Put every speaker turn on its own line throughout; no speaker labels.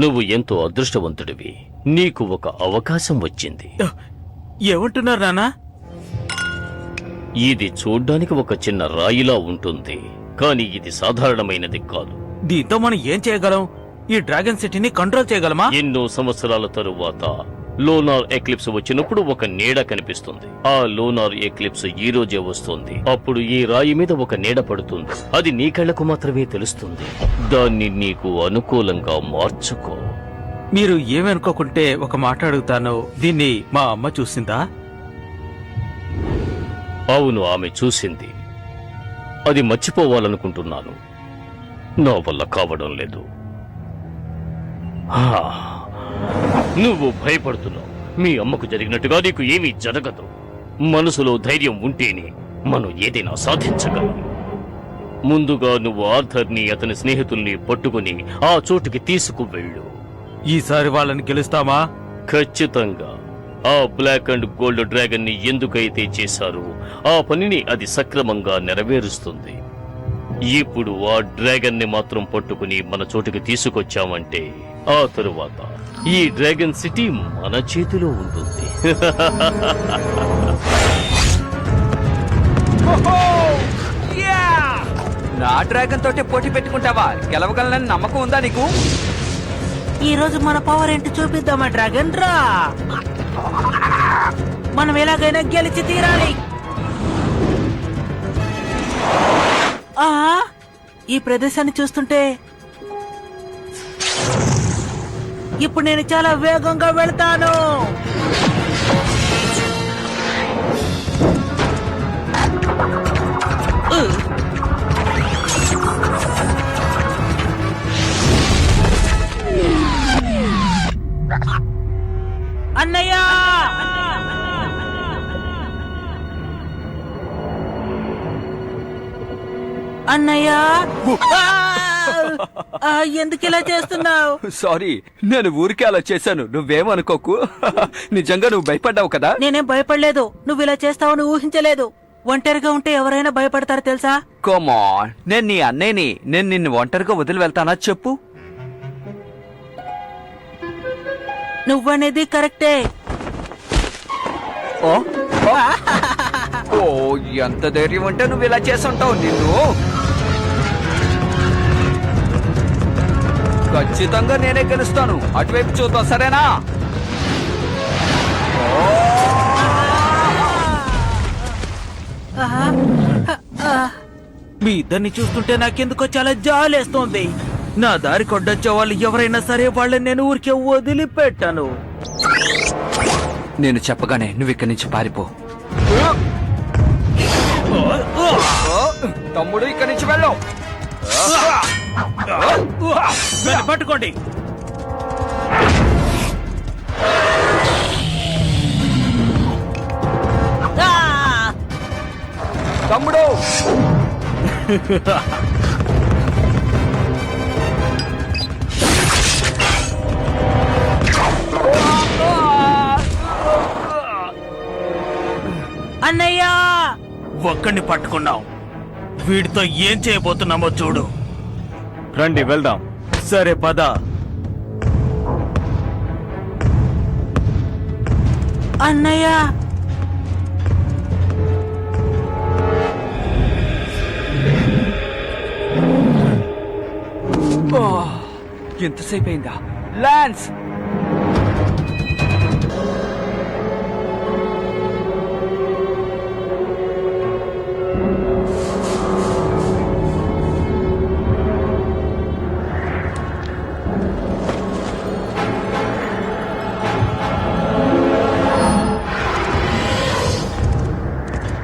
నువ్వు ఎంతో అదృష్టవంతుడివి. నీకు ఒక అవకాశం వచ్చింది.
ఏమంటున్నారు నాన్నా?
ఇది చూడ్డానికి ఒక చిన్న రాయిలా ఉంటుంది, కానీ ఇది సాధారణమైనది కాదు.
దీంతో మనం ఏం చేయగలం? ఈ డ్రాగన్ సిటీని కంట్రోల్ చేయగలమా?
ఎన్నో సంవత్సరాల తరువాత లోనార్ ఎక్లిప్స్ వచ్చినప్పుడు ఒక నీడ కనిపిస్తుంది. ఆ లోనార్ ఎక్లిప్స్ ఈ రోజే వస్తుంది. అప్పుడు ఈ రాయి మీద ఒక నీడ పడుతుంది. అది నీ కళ్ళకు మాత్రమే తెలుస్తుంది. దాన్ని నీకు అనుకూలంగా మార్చుకో.
మీరు ఏమనుకోకుంటే ఒక మాట అడుగుతాను. దీన్ని మా అమ్మ చూసిందా?
అవును, ఆమె చూసింది. అది మర్చిపోవాలనుకుంటున్నాను. నా వల్ల కావడం లేదు. నువ్వు భయపడుతున్నావు. మీ అమ్మకు జరిగినట్టుగా నీకు ఏమీ జరగదు. మనసులో ధైర్యం ఉంటేనే మనం ఏదైనా సాధించగలం. ముందుగా నువ్వు ఆర్థర్ని, అతని స్నేహితుల్ని పట్టుకుని ఆ చోటుకి తీసుకువెళ్ళు.
ఈసారి వాళ్ళని గెలుస్తామా?
ఖచ్చితంగా. ఆ బ్లాక్ అండ్ గోల్డ్ డ్రాగన్ ని ఎందుకైతే చేశారో ఆ పనిని అది సక్రమంగా నెరవేరుస్తుంది. ఇప్పుడు ఆ డ్రాగన్ ని మాత్రం పట్టుకుని మన చోటుకి తీసుకొచ్చామంటే ఆ తరువాత ఈ డ్రాగన్ సిటీ మన చేతిలో ఉంటుంది.
నా డ్రాగన్ తోటి పోటీ పెట్టుకుంటావా? గెలవగలనని నమ్మకం ఉందా నీకు?
ఈ రోజు మన పవర్ ఏంటి చూపిద్దామా డ్రాగన్? రా, మనం ఎలాగైనా గెలిచి తీరాలి. ఈ ప్రదేశాన్ని చూస్తుంటే ఇప్పుడు నేను చాలా వేగంగా వెళ్తాను. అన్నయ్య, అన్నయ్య, ఎందుకు ఇలా చేస్తున్నావు?
సారీ, నేను ఊరికే అలా చేశాను. నువ్వేమనుకోకు. నిజంగా నువ్వు భయపడ్డావు కదా?
నేనేం భయపడలేదు. నువ్వు ఇలా చేస్తావని ఊహించలేదు. ఒంటరిగా ఉంటే ఎవరైనా భయపడతారు తెలుసా?
కమాన్, నేను నీ అన్నయ్యని. నేను నిన్ను ఒంటరిగా వదిలి వెళ్తానా చెప్పు?
నువ్వనేది కరెక్టే.
ఓ, ఎంత ధైర్యం ఉంటే నువ్వు ఇలా చేసుంటావు. నిన్ను ఖచ్చితంగా నేనే గెలుస్తాను. అటువైపు చూద్దాం, సరేనా?
మీ ఇద్దరిని చూస్తుంటే నాకెందుకో చాలా జాలేస్తోంది. నా దారి కొడ్డొచ్చే వాళ్ళు ఎవరైనా సరే వాళ్ళని నేను ఊరికే వదిలిపెట్టాను.
నేను చెప్పగానే నువ్వు ఇక్కడి నుంచి పారిపో. తమ్ముడు, ఇక్కడి నుంచి వెళ్ళు.
పట్టుకోండి.
తమ్ముడు,
అన్నయ్య,
ఒక్కడిని పట్టుకున్నాం. వీడితో ఏం చేయబోతున్నామో చూడు.
రండి వెళ్దాం.
సరే పద.
అన్నయ్య,
ఎంతసేపు అయిందా? లాన్స్,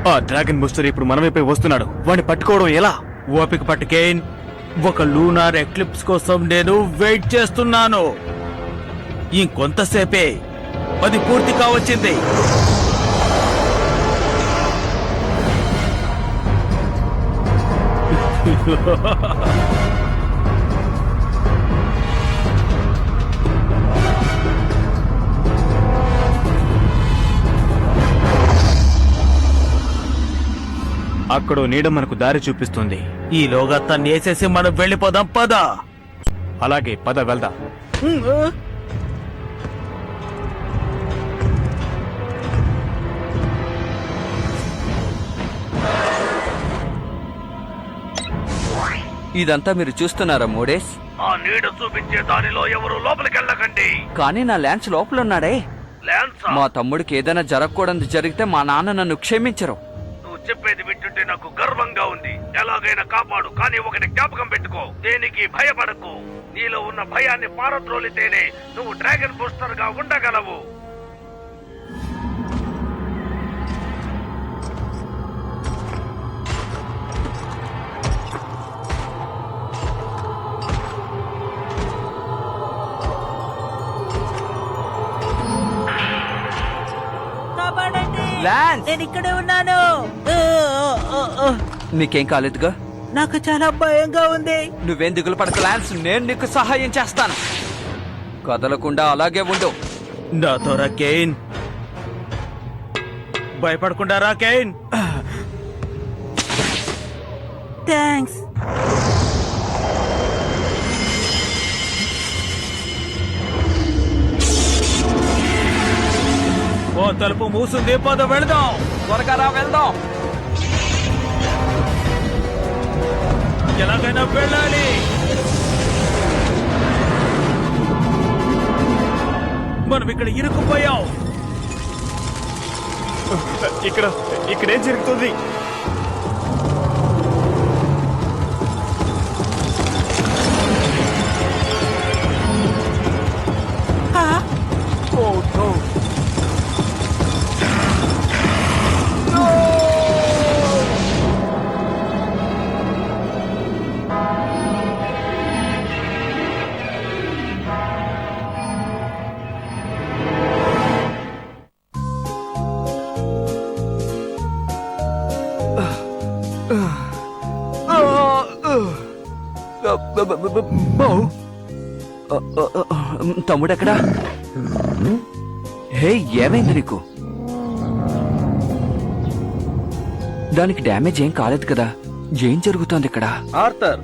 ఆ డ్రాగన్ బూస్టర్ ఇప్పుడు మన వైపే వస్తున్నాడు. వాడిని పట్టుకోవడం ఎలా?
ఓపిక పట్టుకేన్. ఒక లూనార్ ఎక్లిప్స్ కోసం నేను వెయిట్ చేస్తున్నాను. ఇంకొంతసేపే అది పూర్తి కావచ్చింది.
అక్కడో నీడ మనకు దారి చూపిస్తుంది.
ఈలోగా తన్ని వేసేసి మనం వెళ్ళిపోదాం పదా.
అలాగే పద వెళ్దాం.
ఇదంతా మీరు చూస్తున్నారా మోడేస్?
ఆ నీడ చూపించే దానిలో ఎవరు లోపలికెళ్ళకండి.
కానీ నా ల్యాన్స్ లోపల ఉన్నాడే.
ల్యాన్సా?
మా తమ్ముడికి ఏదైనా జరగకూడదు జరిగితే మా నాన్న నన్ను క్షమించరు.
నువ్వు చెప్పేది వింటుంటే నాకు గర్వంగా ఉంది. ఎలాగైనా కాపాడు, కానీ ఒకటి జ్ఞాపకం పెట్టుకో, దేనికి భయపడకు. నీలో ఉన్న భయాన్ని పారద్రోలితేనే నువ్వు డ్రాగన్ బూస్టర్ గా ఉండగలవు.
కాపాడండి.
లాన్స్!
నేను ఇక్కడే ఉన్నాను.
నీకేం కాలేదుగా?
నాకు చాలా భయంగా ఉంది.
నువ్వేం దిగులు పడక లాన్స్, నేను నీకు సహాయం చేస్తాను. కదలకుండా అలాగే ఉండు.
నాతో రా కేన్. భయపడకుండా రా కేన్.
థ్యాంక్స్.
ఓ తలుపు మూసింది, పద వెళదాం.
త్వరగా రా, వెళ్దాం.
ఎలాగైనా వెళ్ళాలి. మనం ఇక్కడ ఇరుక్కుపోయాం.
ఇక్కడేం జరుగుతుంది?
ఆ,
తమ్ముడెక్కడా? హే, ఏమైంది నీకు? దానికి డ్యామేజ్ ఏం కాలేదు కదా? ఏం జరుగుతోంది ఇక్కడ?
ఆర్థర్,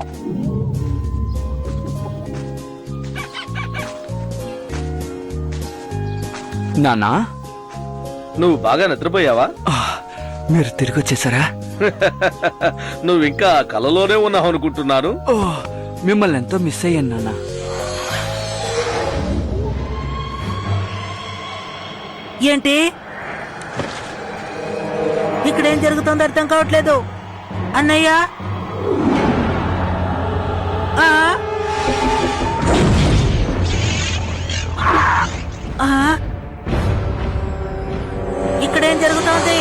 నానా,
నువ్వు బాగా నిద్రపోయావా?
మీరు తిరిగి వచ్చేసారా?
నువ్వు ఇంకా కలలోనే ఉన్నావు అనుకుంటున్నాను.
మిమ్మల్ని ఎంతో మిస్ అయ్యాను నాన్న.
ఏంటి ఇక్కడేం జరుగుతుందో అర్థం కావట్లేదు. అన్నయ్య, ఆ? ఆ? ఇక్కడేం జరుగుతోంది?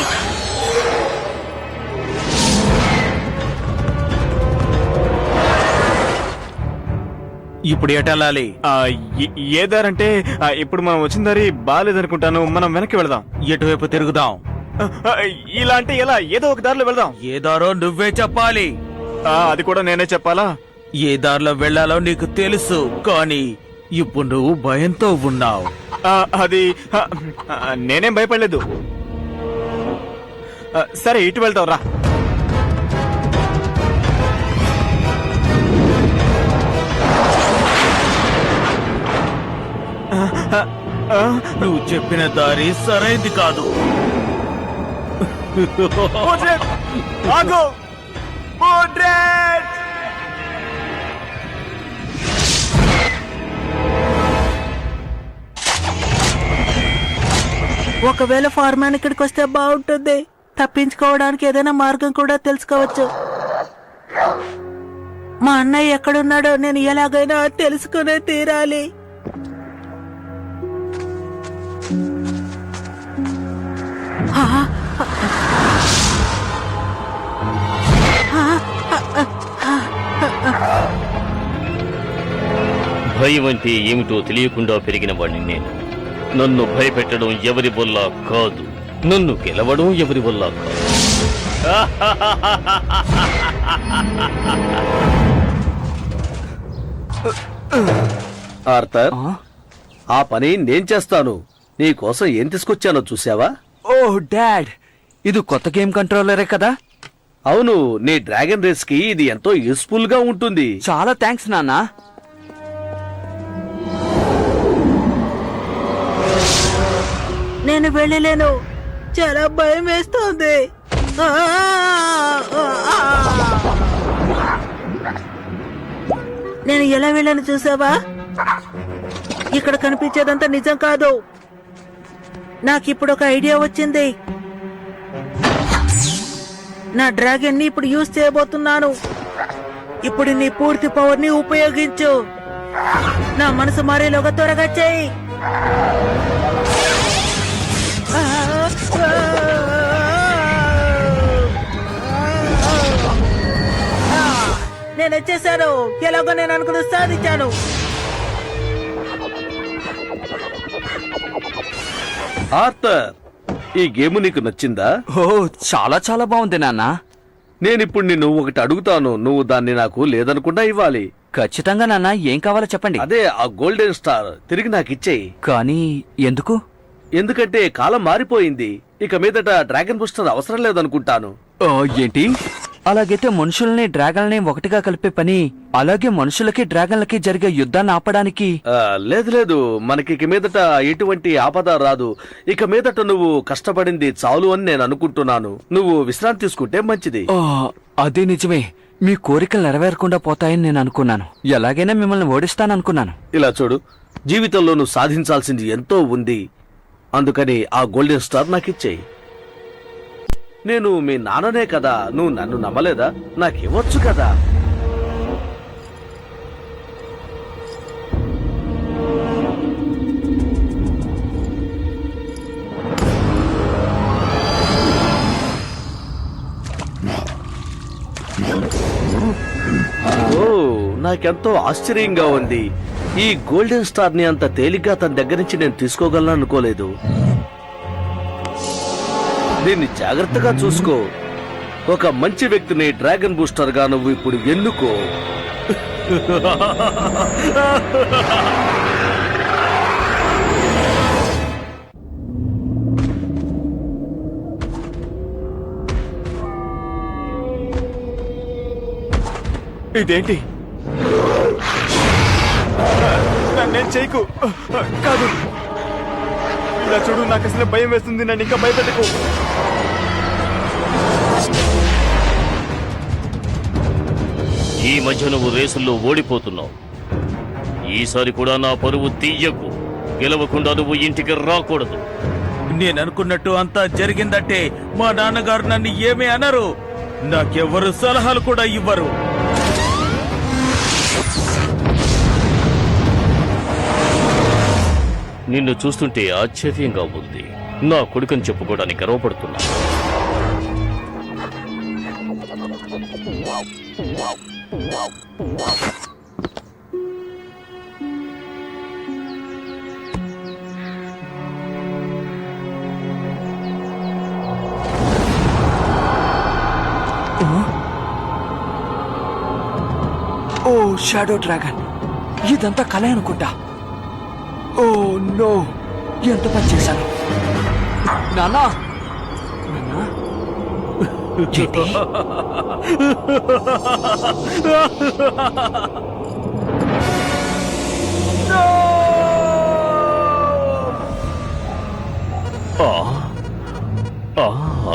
ఇప్పుడు ఎటెళ్ళాలి?
ఏ దారంటే ఇప్పుడు మనం వచ్చిన దారి బాగాలేదనుకుంటాను. మనం వెనక్కి వెళదాం.
ఎటువైపు తిరుగుదాం?
ఇలా అంటే ఎలా? ఏదో ఒక దారిలో వెళదాం.
ఏ దారో నువ్వే చెప్పాలి.
అది కూడా నేనే చెప్పాలా?
ఏ దారిలో వెళ్ళాలో నీకు తెలుసు, కానీ ఇప్పుడు నువ్వు భయంతో ఉన్నావు.
అది నేనేం భయపడలేదు. సరే, ఇటు వెళ్తాం రా.
నువ్వు చెప్పిన దారి సరైంది కాదు.
ఆగు!
ఒకవేళ ఫార్మాన్ ఇక్కడికి వస్తే బాగుంటుంది. తప్పించుకోవడానికి ఏదైనా మార్గం కూడా తెలుసుకోవచ్చు. మా అన్నయ్య ఎక్కడున్నాడో నేను ఎలాగైనా తెలుసుకునే తీరాలి.
భయం అంటే ఏమిటో తెలియకుండా పెరిగిన వాడిని నేను. నన్ను భయపెట్టడం ఎవరి వల్ల కాదు, నన్ను గెలవడం ఎవరి వల్ల కాదు.
ఆర్థర్, ఆ పని నేను చేస్తాను. నీ కోసం ఏం తీసుకొచ్చానో చూసావా?
ఓ డాడ్, ఇది కొత్త గేమ్ కంట్రోలరే కదా?
అవును, నీ డ్రాగన్ రేస్ కి ఇది ఎంతో యూస్ఫుల్ గా ఉంటుంది.
చాలా థ్యాంక్స్ నాన్నా.
నేను వెళ్ళలేను, చాలా భయం వేస్తోంది. ఆ! నేను ఎలా వెళ్ళాను చూసావా? ఇక్కడ కనిపించేదంతా నిజం కాదు. నాకిప్పుడు ఒక ఐడియా వచ్చింది. నా డ్రాగన్ ని ఇప్పుడు యూజ్ చేయబోతున్నాను. ఇప్పుడు నీ పూర్తి పవర్ ని ఉపయోగించు. నా మనసు మారేలోగా త్వరగా చెయ్యి. నేను వచ్చేసాను. ఎలాగో నేను అనుకుని సాధించాను.
ఆర్థర్, ఈ గేమ్ నీకు నచ్చిందా?
ఓ చాలా చాలా బాగుంది నాన్నా.
నేనిప్పుడు నిన్ను ఒకటి అడుగుతాను, నువ్వు దాన్ని నాకు లేదనుకుండా ఇవ్వాలి.
ఖచ్చితంగా నాన్నా, ఏం కావాలో చెప్పండి.
అదే ఆ గోల్డెన్ స్టార్ తిరిగి నాకు ఇచ్చేయి.
కానీ ఎందుకు?
ఎందుకంటే కాలం మారిపోయింది. ఇక మీదట డ్రాగన్ బూస్టర్ అవసరం లేదనుకుంటాను.
ఏంటి? అలాగైతే మనుషుల్ని డ్రాగన్లని ఒకటిగా కలిపే పని, అలాగే మనుషులకి డ్రాగన్లకి జరిగే యుద్ధాన్ని ఆపడానికి.
లేదు లేదు, మనకి ఇక మీదట ఎటువంటి ఆపద రాదు. ఇక మీదట నువ్వు కష్టపడింది చాలు అని నేను అనుకుంటున్నాను. నువ్వు విశ్రాంతి తీసుకుంటే మంచిది.
అదే నిజమే. మీ కోరికలు నెరవేరకుండా పోతాయని నేను అనుకున్నాను. ఎలాగైనా మిమ్మల్ని ఓడిస్తాననుకున్నాను.
ఇలా చూడు, జీవితంలో నువ్వు సాధించాల్సింది ఎంతో ఉంది. అందుకని ఆ గోల్డెన్ స్టార్ నాకు ఇచ్చేయి. నేను మీ నాన్ననే కదా, నువ్వు నన్ను నమ్మలేదా? నాకివ్వచ్చు కదా. ఓ, నాకెంతో ఆశ్చర్యంగా ఉంది. ఈ గోల్డెన్ స్టార్ ని అంత తేలిగ్గా తన దగ్గర నుంచి నేను తీసుకోగలను అనుకోలేదు. దీన్ని జాగ్రత్తగా చూసుకో. ఒక మంచి వ్యక్తిని డ్రాగన్ బూస్టర్ గా నువ్వు ఇప్పుడు ఎన్నుకో.
ఇదేంటి? నన్నేం చేయకు. కాదు, ఇలా చూడు, నాకు అసలు భయం వేస్తుంది. నన్ను ఇంకా భయపెట్టకు.
ఈ మధ్య నువ్వు రేసుల్లో ఓడిపోతున్నావు. ఈసారి కూడా నా పరువు తీయకు. గెలవకుండా నువ్వు ఇంటికి రాకూడదు.
నేను అనుకున్నట్టు అంతా జరిగిందంటే మా నాన్నగారు నన్ను ఏమీ అనరు. నాకెవ్వరు సలహాలు కూడా ఇవ్వరు.
నిన్ను చూస్తుంటే ఆశ్చర్యంగా ఉంది. నా కొడుకుని చెప్పుకోవడానికి గర్వపడుతున్నా.
ఓ షాడో డ్రాగన్, ఇదంతా కలే అనుకుంటా. ఓ నో, ఎంత పని చేశాను. నాన్నా, నాన్నా, ఏంటి?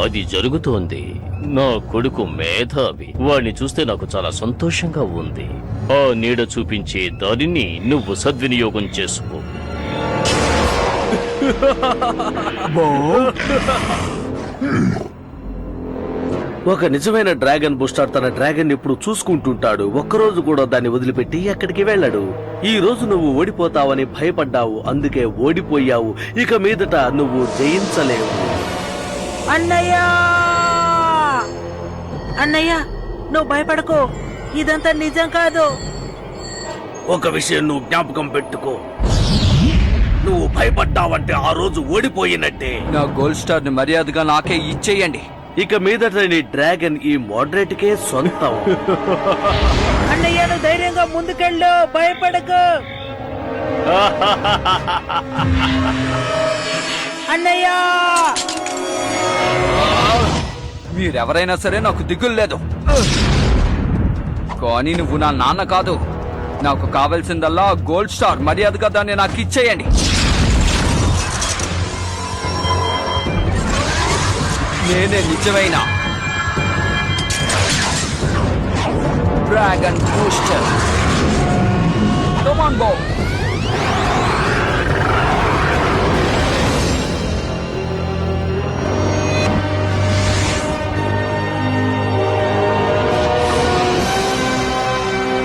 అది జరుగుతోంది. నా కొడుకు మేధావి. వాణ్ణి చూస్తే నాకు చాలా సంతోషంగా ఉంది. ఆ నీడ చూపించే దానిని నువ్వు సద్వినియోగం చేసుకో.
ఒక నిజమైన డ్రాగన్ బూస్టర్ తన డ్రాగన్ ఎప్పుడు చూసుకుంటుంటాడు. ఒక్కరోజు కూడా దాన్ని వదిలిపెట్టి ఎక్కడికి వెళ్ళడు. ఈ రోజు నువ్వు ఓడిపోతావని భయపడ్డావు, అందుకే ఓడిపోయావు. ఇక మీదట నువ్వు జయించలేవు.
అన్నయ్య, అన్నయ్య, నువ్వు భయపడకు. ఇదంతా నిజం కాదు.
ఒక విషయం నువ్వు జ్ఞాపకం పెట్టుకో, నువ్వు భయపడ్డావంటే ఆ రోజు ఓడిపోయినట్టే.
నా గోల్డ్ స్టార్ ని మర్యాదగా నాకే ఇచ్చేయండి.
ఇక మీదట నీ డ్రాగన్ ఈ మోడరేట్ కే సొంతం.
అన్నయ్య, నువ్వు ధైర్యంగా ముందుకెళ్ళు, భయపడకు. అన్నయ్య,
మీరెవరైనా సరే నాకు దిగులు లేదు, కానీ నువ్వు నా నాన్న కాదు. నాకు కావాల్సిందల్లా గోల్డ్ స్టార్. మర్యాదగా దాన్ని నాకు ఇచ్చేయండి. నేనే నిజమైన dragon booster. Come on, Bo.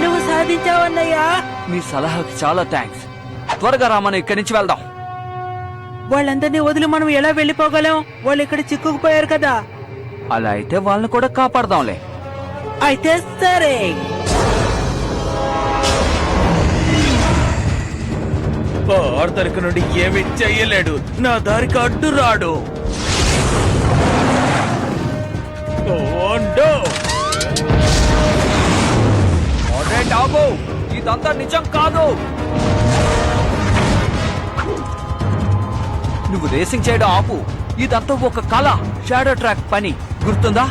నువ్వు సాధించావన్నయ్యా.
మీ సలహాకి చాలా థ్యాంక్స్. త్వరగా రా, మనం ఇక్కడి నుంచి వెళ్దాం.
వాళ్ళందరినీ వదిలి మనం ఎలా వెళ్ళిపోగలం? వాళ్ళు ఇక్కడ చిక్కుకుపోయారు కదా.
అలా అయితే వాళ్ళని కూడా కాపాడదాంలే.
అయితే సరే.
ఆర్థర్ నుండి ఏమి చెయ్యలేడు, నా దారికి అడ్డు రాడు.
ఇదంతా నిజం కాదు. నువ్వు రేసింగ్ చేయడం ఆపు. ఇదంతా ఒక కళ, షాడో ట్రాక్ పని. గుర్తుందా?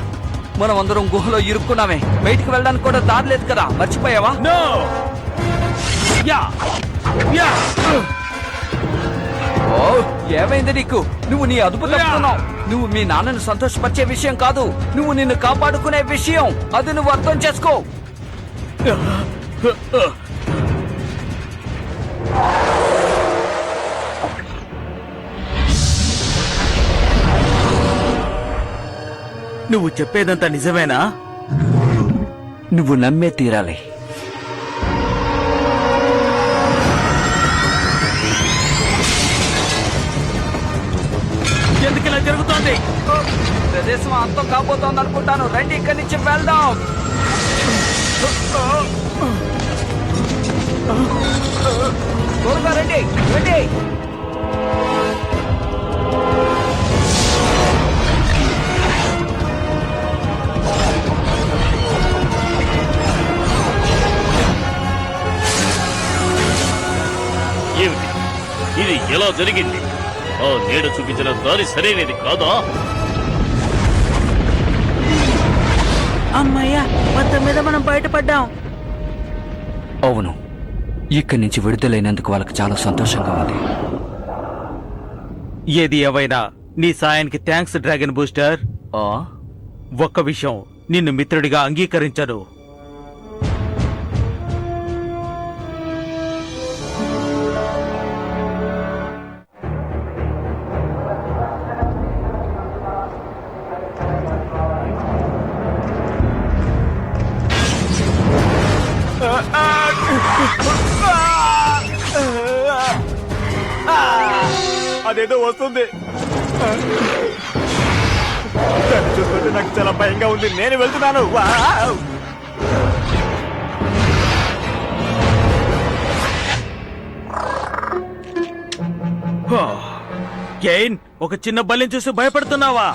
మనం అందరం గుహలో ఇరుక్కున్నామే. బయటికి వెళ్ళడానికి కూడా దారి లేదు కదా, మర్చిపోయావా?
నో. Yeah yeah.
ఓ, ఏమైంది నీకు? నువ్వు నీ అదుపు తప్పుతున్నావు. నువ్వు మీ నాన్నను సంతోషపరిచే విషయం కాదు, నువ్వు నిన్ను కాపాడుకునే విషయం. అది నువ్వు అర్థం చేసుకో.
నువ్వు చెప్పేదంతా నిజమేనా?
నువ్వు నమ్మే తీరాలి.
ఎందుకు ఇలా జరుగుతోంది?
ప్రదేశం అంతం కాబోతోంది అనుకుంటాను. రండి, ఇక్కడి నుంచి వెళ్దాం. త్వరగా రండి, రండి.
ఏమిటి ఇది? ఎలా జరిగింది? ఆ నీడ చూపించిన దారి సరైనది కాదా?
అమ్మయ్యా, మొత్తం మీద మనం బయటపడ్డాం.
అవును, ఇక్కడి నుంచి విడుదలైనందుకు వాళ్ళకి చాలా సంతోషంగా ఉంది.
ఏది ఏవైనా నీ సాయానికి థ్యాంక్స్ డ్రాగన్ బూస్టర్.
ఆ,
ఒక్క విషయం, నిన్ను మిత్రుడిగా అంగీకరించను.
అదేదో వస్తుంది. దాన్ని చూస్తుంటే నాకు చాలా భయంగా ఉంది. నేను వెళ్తున్నాను. వావ్!
కేన్, ఒక చిన్న బల్లిని చూసి భయపడుతున్నావా?